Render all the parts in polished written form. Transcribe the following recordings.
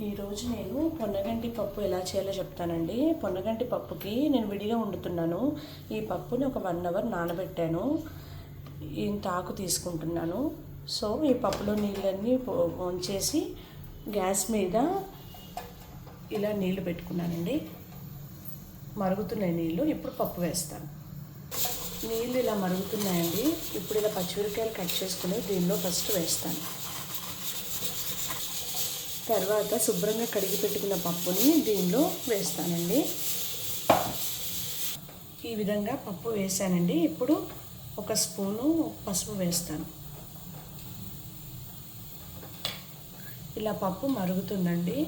ఈరోజు నేను పొన్నగంటి పప్పు ఎలా చేయాలో చెప్తానండి. పొన్నగంటి పప్పుకి నేను విడిగా వండుతున్నాను. ఈ పప్పుని ఒక 1 అవర్ నానబెట్టాను. ఇంత ఆకు తీసుకుంటున్నాను. సో ఈ పప్పులో నీళ్ళన్నీ వంచేసి గ్యాస్ మీద ఇలా నీళ్లు పెట్టుకున్నానండి. మరుగుతున్నాయి నీళ్ళు. ఇప్పుడు పప్పు వేస్తాను. నీళ్ళు ఇలా మరుగుతున్నాయండి. ఇప్పుడు ఇలా పచ్చిమిరపకాయలు కట్ చేసుకుని దీనిలో ఫస్ట్ వేస్తాను. తర్వాత శుభ్రంగా కడిగి పెట్టుకున్న పప్పుని దీనిలో వేస్తానండి. ఈ విధంగా పప్పు వేసానండి. ఇప్పుడు 1 స్పూను పసుపు వేస్తాను. ఇలా పప్పు మరుగుతుందండి.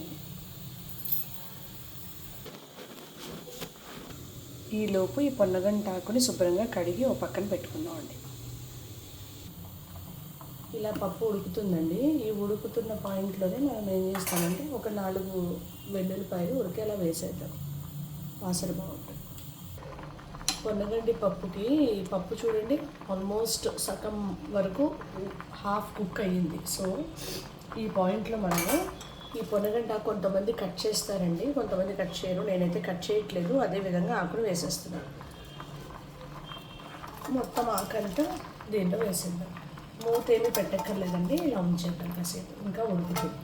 ఈలోపు ఈ పొన్నగంటాకుని శుభ్రంగా కడిగి ఒక పక్కన పెట్టుకుందామండి. ఇలా పప్పు ఉడుకుతుందండి. ఈ ఉడుకుతున్న పాయింట్లోనే మనం ఏం చేస్తామంటే ఒక 4 వెల్లుల్లిపాయలు ఉడికేలా వేసేద్దాం. వాసన బాగుంటుంది. పొన్నగంటి పప్పుకి పప్పు చూడండి ఆల్మోస్ట్ సగం వరకు హాఫ్ కుక్ అయ్యింది. సో ఈ పాయింట్లో మనము ఈ పొన్నగంట కొంతమంది కట్ చేస్తారండి, కొంతమంది కట్ చేయరు. నేనైతే కట్ చేయట్లేదు. అదేవిధంగా ఆకును వేసేస్తున్నాను. మొత్తం ఆకంతా దీంట్లో వేసేద్దాం. మూత ఏమీ పెట్టక్కర్లేదండి. ఇలా ఉంచేద్దాం కాసేపు. ఇంకా ఉడుకుతుంది.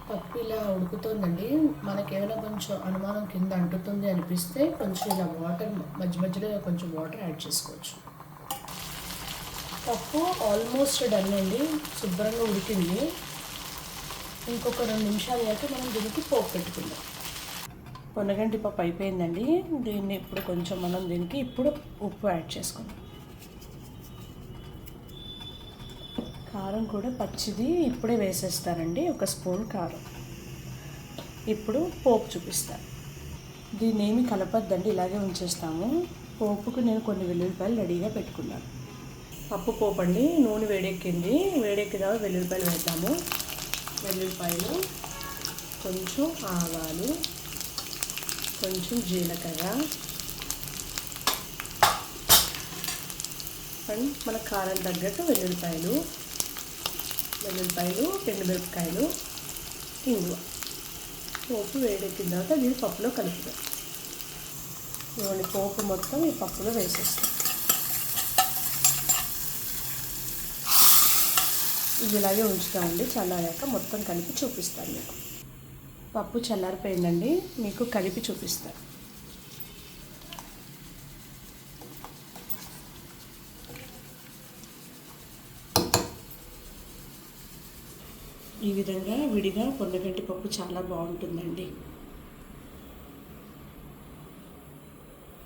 పప్పు ఇలా ఉడుకుతుందండి. మనకేమైనా కొంచెం అనుమానం కింద అంటుతుంది అనిపిస్తే కొంచెం ఇలా వాటర్ మధ్య మధ్యలో కొంచెం వాటర్ యాడ్ చేసుకోవచ్చు. పప్పు ఆల్మోస్ట్ డన్ అండి. శుభ్రంగా ఉడికింది. ఇంకొక 2 నిమిషాలు అయ్యాక మనం దీనికి పోపు పెట్టుకుందాం. పొన్నగంటి పప్పు అయిపోయిందండి. దీన్ని ఇప్పుడు కొంచెం మనం దీనికి ఇప్పుడు ఉప్పు యాడ్ చేసుకుందాం. కారం కూడా పచ్చిది ఇప్పుడే వేసేస్తానండి. 1 స్పూన్ కారం. ఇప్పుడు పోపు చూపిస్తాను. దీన్ని ఏమి కలపద్దండి, ఇలాగే ఉంచేస్తాము. పోపుకు నేను కొన్ని వెల్లుల్లిపాయలు రెడీగా పెట్టుకున్నాను. పప్పు పోపు అండి. నూనె వేడెక్కింది. వేడెక్కిన వెల్లుల్లిపాయలు వేద్దాము. వెల్లుల్లిపాయలు, కొంచెం ఆవాలు, కొంచెం జీలకర్ర అండ్ మన కారం తగ్గట్టు వెల్లుల్లిపాయలు, ఎండుమిరపకాయలు, ఇంగువ. పోపు వేడెక్కిన తర్వాత దీన్ని పప్పులో కలుపుతాం. ఇవన్నీ పోపు మొత్తం ఈ పప్పులో వేసేస్తాం. ఇది ఇలాగే ఉంచుతామండి. చల్లారాక మొత్తం కలిపి చూపిస్తాను మీకు. పప్పు చల్లారిపోయిందండి. మీకు కలిపి చూపిస్తాను. ఈ విధంగా విడిగా పొన్నగంటి పప్పు చాలా బాగుంటుందండి.